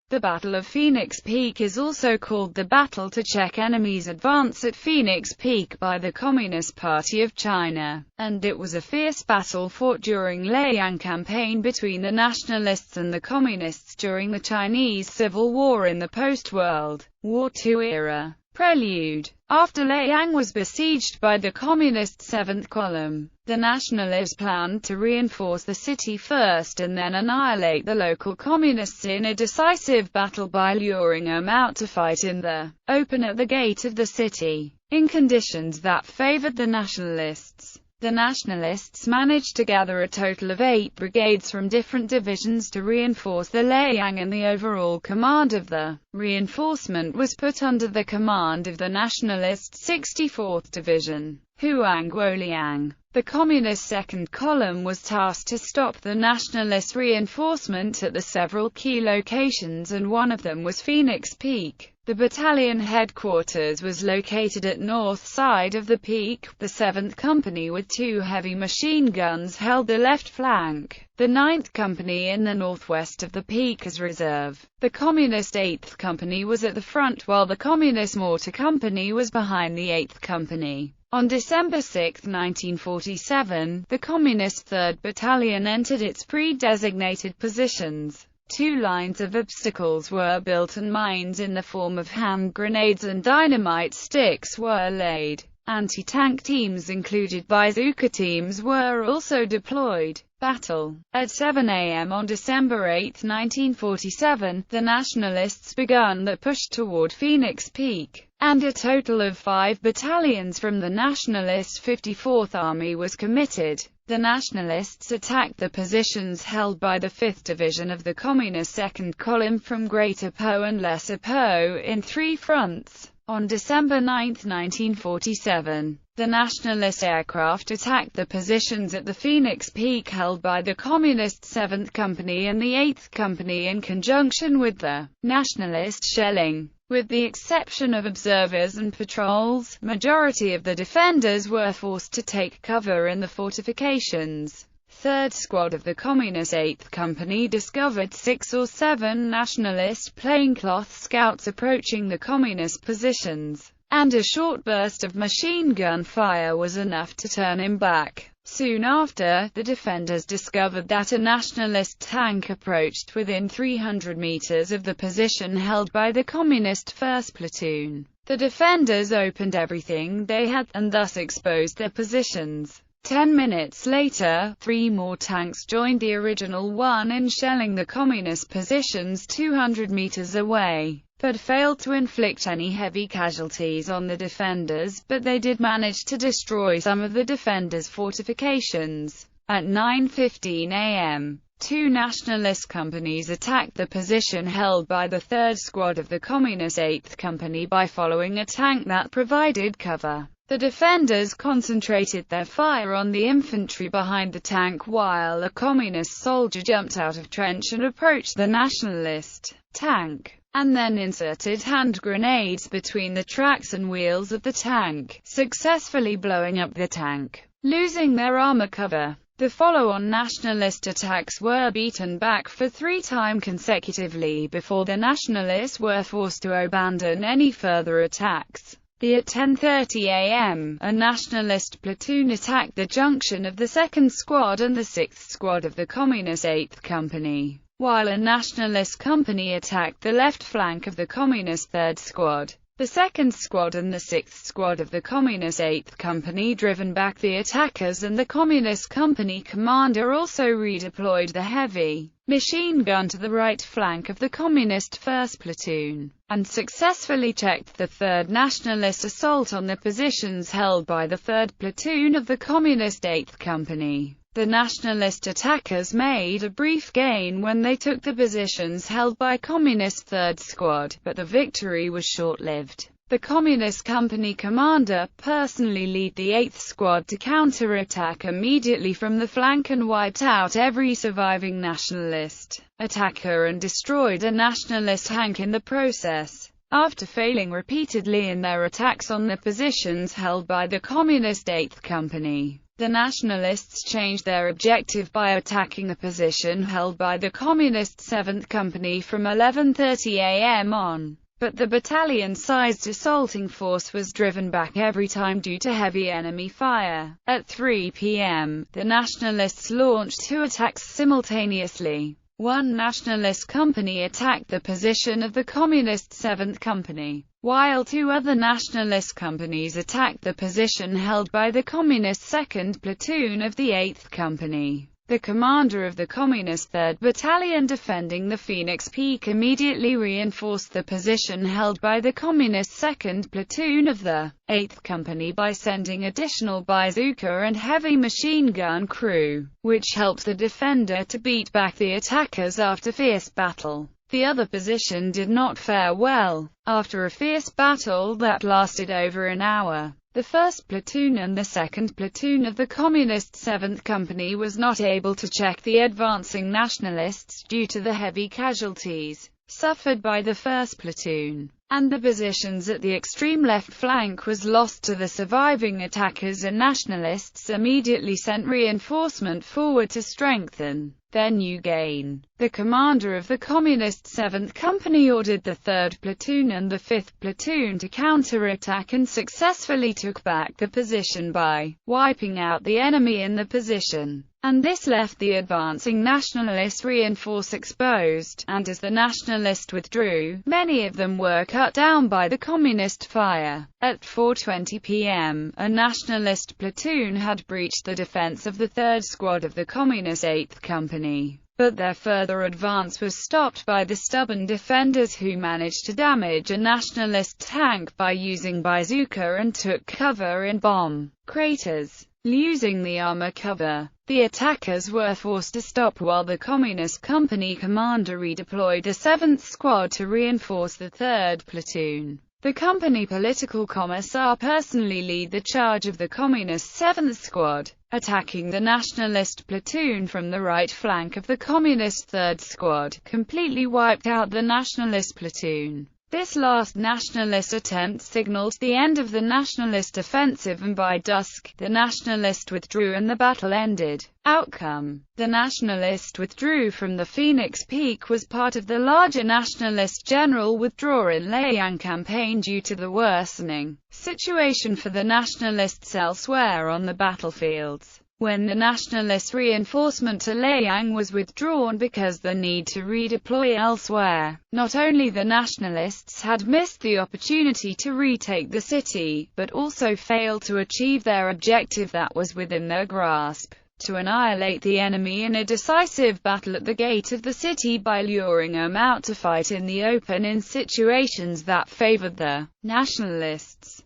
The Battle of Phoenix Peak is also called the battle to check enemies' advance at Phoenix Peak by the Communist Party of China, and it was a fierce battle fought during Laiyang Campaign between the nationalists and the communists during the Chinese Civil War in the post-World War II era. Prelude. After Laiyang was besieged by the Communist Seventh Column, the nationalists planned to reinforce the city first and then annihilate the local communists in a decisive battle by luring them out to fight in the open at the gate of the city, in conditions that favored the nationalists. The nationalists managed to gather a total of 8 brigades from different divisions to reinforce the Laiyang, and the overall command of the reinforcement was put under the command of the nationalist 64th Division, Huang. The Communist Second Column was tasked to stop the nationalist reinforcement at the several key locations, and one of them was Phoenix Peak. The battalion headquarters was located at north side of the peak. The 7th Company with 2 heavy machine guns held the left flank. The 9th Company in the northwest of the peak as reserve. The Communist 8th Company was at the front, while the Communist Mortar Company was behind the 8th Company. On December 6, 1947, the Communist 3rd Battalion entered its pre-designated positions. 2 lines of obstacles were built and mines in the form of hand grenades and dynamite sticks were laid. Anti-tank teams included bazooka teams were also deployed. Battle. At 7 a.m. on December 8, 1947, the nationalists began the push toward Phoenix Peak, and a total of 5 battalions from the nationalist 54th Army was committed. The nationalists attacked the positions held by the 5th Division of the Communist Second Column from Greater Po and Lesser Po in 3 fronts. On December 9, 1947, the nationalist aircraft attacked the positions at the Phoenix Peak held by the Communist 7th Company and the 8th Company in conjunction with the nationalist shelling. With the exception of observers and patrols, majority of the defenders were forced to take cover in the fortifications. 3rd Squad of the Communist 8th Company discovered 6 or 7 nationalist plaincloth scouts approaching the communist positions, and a short burst of machine gun fire was enough to turn him back. Soon after, the defenders discovered that a nationalist tank approached within 300 meters of the position held by the Communist 1st Platoon. The defenders opened everything they had, and thus exposed their positions. 10 minutes later, 3 more tanks joined the original one in shelling the communist positions 200 meters away, but failed to inflict any heavy casualties on the defenders, but they did manage to destroy some of the defenders' fortifications. At 9:15 a.m., 2 nationalist companies attacked the position held by the 3rd Squad of the Communist 8th Company by following a tank that provided cover. The defenders concentrated their fire on the infantry behind the tank, while a communist soldier jumped out of trench and approached the nationalist tank, and then inserted hand grenades between the tracks and wheels of the tank, successfully blowing up the tank. Losing their armor cover, the follow-on nationalist attacks were beaten back for 3 times consecutively before the nationalists were forced to abandon any further attacks. At 10:30 a.m., a nationalist platoon attacked the junction of the 2nd Squad and the 6th Squad of the Communist 8th Company, while a nationalist company attacked the left flank of the Communist 3rd Squad. The 2nd Squad and the 6th Squad of the Communist 8th Company driven back the attackers, and the Communist Company commander also redeployed the heavy machine gun to the right flank of the Communist 1st Platoon, and successfully checked the 3rd Nationalist assault on the positions held by the 3rd Platoon of the Communist 8th Company. The nationalist attackers made a brief gain when they took the positions held by Communist 3rd Squad, but the victory was short-lived. The Communist Company commander personally led the 8th Squad to counter-attack immediately from the flank and wiped out every surviving nationalist attacker and destroyed a nationalist tank in the process. After failing repeatedly in their attacks on the positions held by the Communist 8th Company, The nationalists changed their objective by attacking the position held by the Communist 7th Company from 11:30 a.m. on. But the battalion-sized assaulting force was driven back every time due to heavy enemy fire. At 3 p.m., the nationalists launched 2 attacks simultaneously. One nationalist company attacked the position of the Communist 7th Company, while 2 other nationalist companies attacked the position held by the Communist 2nd Platoon of the 8th Company. The commander of the Communist 3rd Battalion defending the Phoenix Peak immediately reinforced the position held by the Communist 2nd Platoon of the 8th Company by sending additional bazooka and heavy machine gun crew, which helped the defender to beat back the attackers after fierce battle. The other position did not fare well. After a fierce battle that lasted over an hour, the 1st Platoon and the 2nd Platoon of the Communist 7th Company was not able to check the advancing nationalists due to the heavy casualties suffered by the 1st Platoon, and the positions at the extreme left flank was lost to the surviving attackers, and nationalists immediately sent reinforcement forward to strengthen their new gain. The commander of the Communist 7th Company ordered the 3rd Platoon and the 5th Platoon to counterattack and successfully took back the position by wiping out the enemy in the position. And this left the advancing nationalist reinforce exposed, and as the nationalists withdrew, many of them were cut down by the communist fire. At 4:20 p.m., a nationalist platoon had breached the defense of the 3rd Squad of the Communist 8th Company, but their further advance was stopped by the stubborn defenders, who managed to damage a nationalist tank by using bazooka and took cover in bomb craters. Losing the armor cover, the attackers were forced to stop while the Communist Company commander redeployed a 7th Squad to reinforce the 3rd Platoon. The company political commissar personally led the charge of the Communist 7th Squad, attacking the nationalist platoon from the right flank of the Communist 3rd Squad, completely wiped out the nationalist platoon. This last nationalist attempt signaled the end of the nationalist offensive, and by dusk, the nationalist withdrew and the battle ended. Outcome: the nationalist withdrew from the Phoenix Peak was part of the larger nationalist general withdrawal in Laiyang Campaign due to the worsening situation for the nationalists elsewhere on the battlefields. When the nationalist reinforcement to Laiyang was withdrawn because the need to redeploy elsewhere, not only the nationalists had missed the opportunity to retake the city, but also failed to achieve their objective that was within their grasp: to annihilate the enemy in a decisive battle at the gate of the city by luring them out to fight in the open in situations that favored the nationalists.